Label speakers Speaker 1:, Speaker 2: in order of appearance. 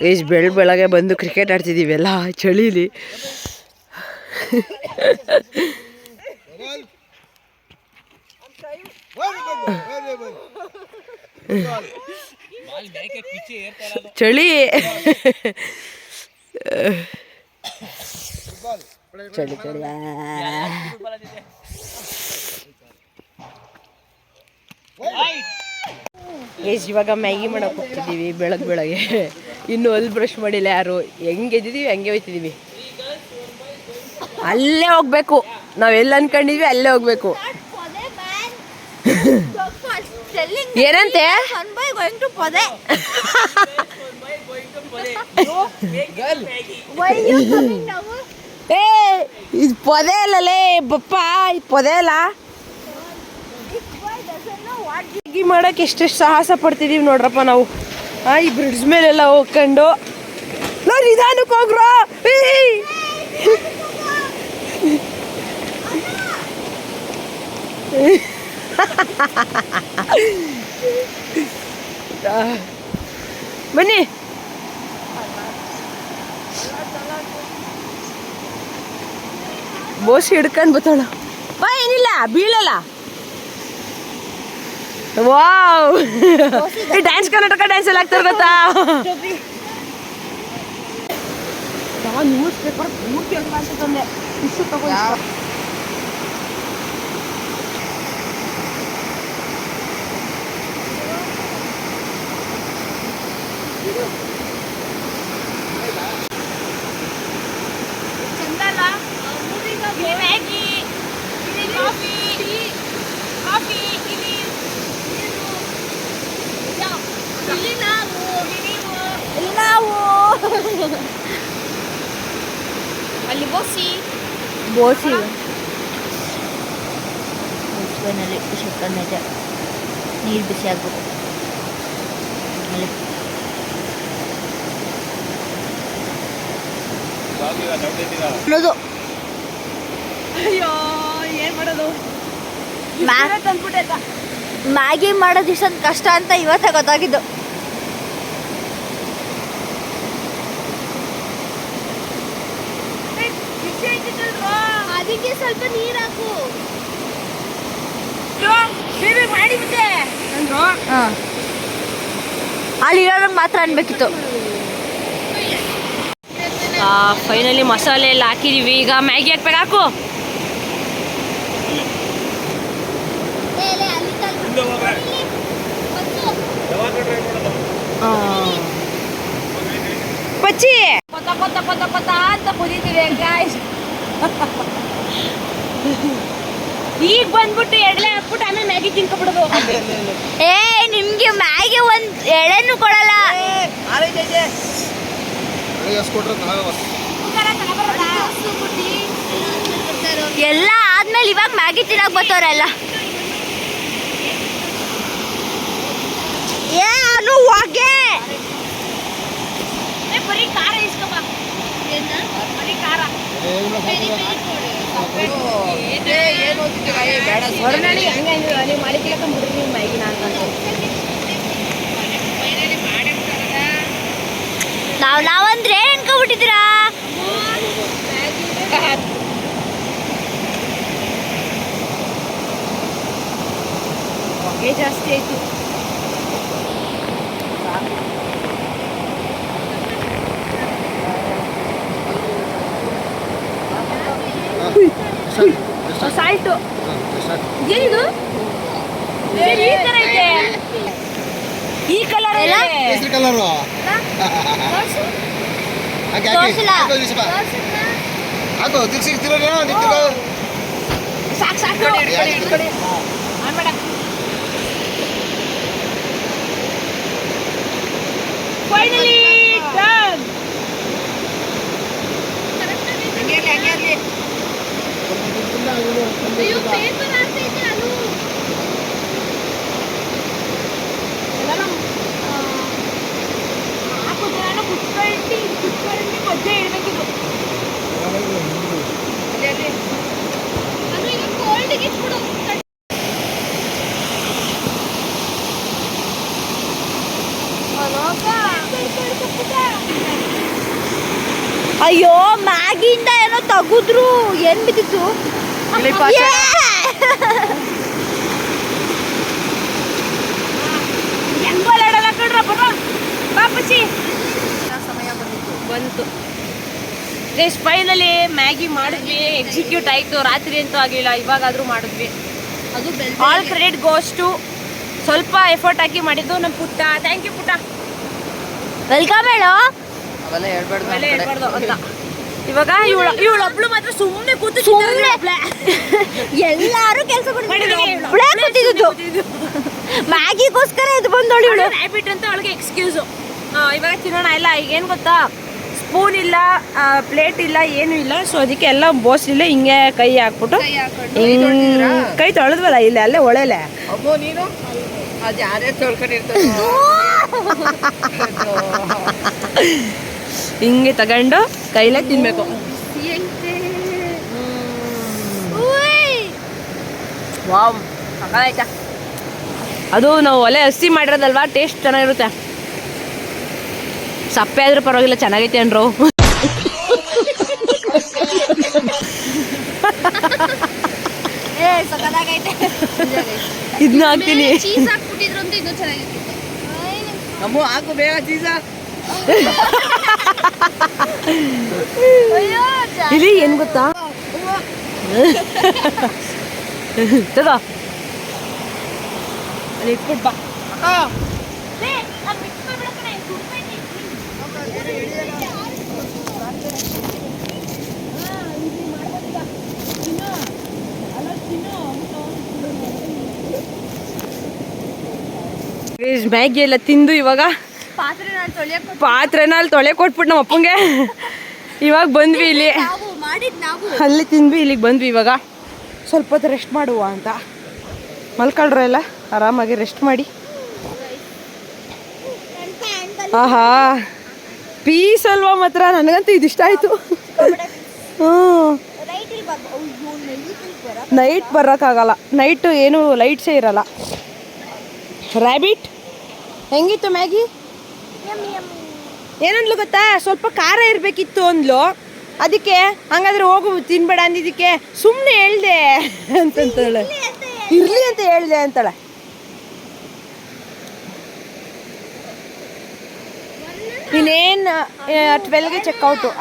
Speaker 1: ಎಷ್ಟು ಬೆಳಗ್ಗೆ ಬಂದು ಕ್ರಿಕೆಟ್ ಆಡ್ತಿದ್ದೀವೆಲ್ಲ ಚಳೀಲಿ. ಚಳಿ ಚಳಿ ಚಳಿ. ಇವಾಗ ಮ್ಯಾಗಿ ಮಾಡಕ್ಕೆ ಹೋಗ್ತಿದ್ದೀವಿ ಬೆಳಗ್ಗೆ. ಇನ್ನೂ ಅಲ್ಲಿ ಬ್ರಷ್ ಮಾಡಿಲ್ಲ ಯಾರು. ಹೆಂಗೆ ಎದ್ದಿದ್ದೀವಿ ಹಂಗೆ ಹೋಯ್ತಿದ್ದೀವಿ. ಅಲ್ಲೇ ಹೋಗ್ಬೇಕು, ನಾವೆಲ್ಲ ಅನ್ಕೊಂಡಿದ್ವಿ ಅಲ್ಲೇ ಹೋಗ್ಬೇಕು. ಏನಂತೆ ಇದು ಪೊದೆ ಅಲ್ಲಲೇ ಬಪ್ಪ, ಇದು ಪೊದೆ ಅಲ್ಲ. ಮಾಡಕ್ಕೆ ಎಷ್ಟೆಷ್ಟು ಸಾಹಸ ಪಡ್ತಿದೀವಿ ನೋಡ್ರಪ್ಪ ನಾವು. ಈ ಬ್ರಿಡ್ಜ್ ಮೇಲೆಲ್ಲ ಹೋಗ್ಕೊಂಡು ನಾವು ನಿಧಾನಕ್ಕೆ ಹೋಗ್ರೋ. ಬನ್ನಿ. ಬೋಸಿ ಹಿಡ್ಕೊಂಡು ಬತ್ತಾಳ. ಏನಿಲ್ಲ, ಬೀಳಲ್ಲ. ವಾವ್, ಡ್ಯಾನ್ಸ್ ಕರ್ನಾಟಕ ಡ್ಯಾನ್ಸ್ ಎಲ್ಲ ಆಗ್ತಾರೆ ಗೊತ್ತಾ. ನ್ಯೂಸ್ ಪೇಪರ್ ಪೂರ್ತಿ ತಂದೆ. ಇಷ್ಟು ತಗೋ.
Speaker 2: ಅಲ್ಲಿ ಬೋಸಿ ನಲ್ಲಿ ಸುತ್ತನೆ ನೀರು ಬಿಸಿ ಆಗ್ಬೇಕು.
Speaker 1: ಅಯ್ಯೋ ಏನ್ ಮಾಡೋದು,
Speaker 2: ಮ್ಯಾಗಿ ಮಾಡೋದು ಇಷ್ಟೊಂದು ಕಷ್ಟ ಅಂತ ಇವತ್ತೇ ಗೊತ್ತಾಗಿದ್ದು. ಅದಕ್ಕೆ ಸ್ವಲ್ಪ ನೀರು ಹಾಕು. ಅಲ್ಲಿರೋರಿಗೆ ಮಾತ್ರ ಅನ್ಬೇಕಿತ್ತು.
Speaker 1: ಫೈನಲಿ ಮಸಾಲೆ ಎಲ್ಲ ಹಾಕಿದೀವಿ. ಈಗ ಮ್ಯಾಗಿ ಹಾಕ್ಬೇಕು. ಹಾಕು. ಪಚ್ಚಿ ಕೊತ್ತ ಕೊತ್ತ ಕೊತ್ತ ಕೊತ್ತ ಅಂತ ಕುದೀತಿದೆ ಗಾಯ್ಸ್. ಈಗ ಬಂದ್ಬಿಟ್ಟು ಎಡಲೆ ಹಾಕ್ಬಿಟ್ಟು ಆಮೇಲೆ ಮ್ಯಾಗಿ ತಿನ್ಕೊಬಿಡೋದು.
Speaker 2: ನಿಮ್ಗೆ ಮ್ಯಾಗಿ ಒಂದ್ ಎಳೆನೂ ಕೊಡಲ್ಲ. ಎಲ್ಲ ಆದ್ಮೇಲೆ ಇವಾಗ ಮ್ಯಾಗಿ ತಿನ್ನಕ್ ಬರ್ತವ್ರೆಲ್ಲ. ಏನು ಹೊಗೆ.
Speaker 1: ಬರೀ ಖಾರ ಇಸ್ಕೊಬ. ಬರೀ ಖಾರ. ಹೊರನಾಡಿ ಹಂಗೆ ನೀವು ಮಾಡಿ ತಿಳ್ಕೊಂಡ್ಬಿಡ್ರಿ ನೀವು ಮ್ಯಾಗಿನ ಅಂತ.
Speaker 2: ನಾವಂದ್ರೆ ಅನ್ಕೊಬಿಟ್ಟಿದ್ದೀರಾ?
Speaker 1: ಹೊಗೆ ಜಾಸ್ತಿ ಆಯ್ತು. ಸಾಲ್ಟು ಏನಿದು? ಈ ತರ ಐತೆ. ಈ ಕಲರ್ ಎಲ್ಲ ಸಾಕು ಸಾಕು. Finally done. ಕುತ್ಕೊಂಡು ಮಧ್ಯೆ ಇಡಬೇಕಿದು. ಕೋಲ್ಡಿಗೆ ಇಟ್ಬಿಡು.
Speaker 2: ಅಯ್ಯೋ ಮ್ಯಾಗಿಯಿಂದ ಏನೋ ತೆಗೆದ್ರು ಏನ್ ಬಿದ್ದಿತ್ತು
Speaker 1: ಬಂತು ಗೈಸ್. ಫೈನಲಿ ಮ್ಯಾಗಿ ಮಾಡಿದ್ವಿ, ಎಕ್ಸಿಕ್ಯೂಟ್ ಆಯಿತು. ರಾತ್ರಿ ಅಂತೂ ಆಗಲಿಲ್ಲ, ಇವಾಗಾದರೂ ಮಾಡಿದ್ವಿ.
Speaker 2: ಅದು
Speaker 1: ಆಲ್ ಕ್ರೆಡಿಟ್ ಗೋಸ್ ಟು ಸ್ವಲ್ಪ ಎಫರ್ಟ್ ಹಾಕಿ ಮಾಡಿದ್ದು ನಮ್ಮ ಪುಟ್ಟ. ಥ್ಯಾಂಕ್ ಯು ಪುಟ್ಟ.
Speaker 2: ವೆಲ್ಕಮ್ ಹೇಳೋ.
Speaker 1: ಅವೆಲ್ಲ ಹೇಳ್ಬಾರ್ದು ಅಂತ. ಇವಾಗ ಇವಳೊಬ್ಳು ಮಾತ್ರ ಸುಮ್ಮನೆ ಕೂತು
Speaker 2: ಎಲ್ಲಾರು ಕೆಲಸ ಕೂತಿದ್ದು ಮ್ಯಾಗಿಗೋಸ್ಕರ ಇದು ಬಂದೋಳಿ ಇವಳು
Speaker 1: ಹ್ಯಾಬಿಟ್ ಅಂತ ಅವಳಿಗೆ ಎಕ್ಸ್ಕ್ಯೂಸು. ಇವಾಗ ತಿನ್ನೋಣ ಎಲ್ಲ. ಈಗ ಏನು ಗೊತ್ತಾ, ಸ್ಪೂನ್ ಇಲ್ಲ, ಪ್ಲೇಟ್ ಇಲ್ಲ, ಏನೂ ಇಲ್ಲ. ಸೊ ಅದಕ್ಕೆ ಎಲ್ಲ ಬೋಸ್ ಇಲ್ಲ, ಹಿಂಗೆ ಕೈ ಹಾಕ್ಬಿಟ್ಟು ಕೈ ತೊಳೆದ್ವಲ್ಲ ಇಲ್ಲ ಅಲ್ಲೇ ಒಳೆಲೆ
Speaker 3: ನೀನು ಅದು ಯಾರೇ ತೊಳ್ಕೊಂಡಿರ್ತಾರೆ
Speaker 1: ಹಿಂಗೆ ತಗೊಂಡು ಕೈಲೇ ತಿನ್ಬೇಕು. ವಾವ್ ಆಯ್ತಾ. ಅದು ನಾವು ಒಲೆ ಹಸಿ ಮಾಡಿರೋದಲ್ವಾ, ಟೇಸ್ಟ್ ಚೆನ್ನಾಗಿರುತ್ತೆ. ಸಪ್ಪೆ ಆದ್ರೂ ಪರವಾಗಿಲ್ಲ, ಚೆನ್ನಾಗೈತೆ ಅನ್ರು. ಇದನ್ನ ಹಾಕ್ತೀನಿ.
Speaker 2: ಚೀಸ್ ಹಾಕ್ಬಿಟ್ಟಿದ್ರು ಅಂತ ಇನ್ನೂ ಚೆನ್ನಾಗಿತ್ತು.
Speaker 3: ಅಮ್ಮು ಹಾಕು ಬೇಗ ಚೀಸ.
Speaker 1: ಇಲ್ಲಿ ಏನ್ ಗೊತ್ತಾ, ತಗೋ ಅಲ್ಲಿ ಇಟ್ಬಿಟ್ ಬಾ. ಮ್ಯಾಗಿ ಎಲ್ಲ ತಿಂದು ಇವಾಗ ಪಾತ್ರೆನ ಅಲ್ಲಿ ತೊಳೆ ಕೊಟ್ಬಿಟ್ಟು ನಮ್ಮ ಅಪ್ಪಂಗೆ ಇವಾಗ ಬಂದ್ವಿ ಇಲ್ಲಿ. ಅಲ್ಲಿ ತಿಂದ್ವಿ, ಇಲ್ಲಿಗೆ ಬಂದ್ವಿ. ಇವಾಗ ಸ್ವಲ್ಪ ಹೊತ್ತು ರೆಸ್ಟ್ ಮಾಡುವ ಅಂತ. ಮಲ್ಕೊಳ್ರ ಎಲ್ಲ ಆರಾಮಾಗಿ ರೆಸ್ಟ್ ಮಾಡಿ. ಆಹಾ ಪೀಸ್ ಅಲ್ವಾ ಮಾತ್ರ, ನನಗಂತೂ ಇದಿಷ್ಟ ಆಯಿತು. ಹ್ಞೂ ನೈಟ್ ಬರೋಕ್ಕಾಗಲ್ಲ, ನೈಟು ಏನು ಲೈಟ್ಸೇ ಇರಲ್ಲ. ರ್ಯಾಬಿಟ್ ಹೆಂಗಿತ್ತು ಮ್ಯಾಗಿ? ಏನಂದ್ಲು ಗೊತ್ತಾ, ಸ್ವಲ್ಪ ಖಾರ ಇರಬೇಕಿತ್ತು ಅಂದ್ಲು. ಅದಕ್ಕೆ ಹಂಗಾದ್ರೆ ಹೋಗು ತಿನ್ಬೇಡ ಅಂದಿದ್ದಕ್ಕೆ ಸುಮ್ಮನೆ ಹೇಳ್ದೆ ಅಂತಂತಾಳೆ. ಇರ್ಲಿ ಅಂತ ಹೇಳ್ದೆ ಅಂತಾಳೆ. ಇನ್ನೇನು 12ಗೆ ಚೆಕ್ಔಟು.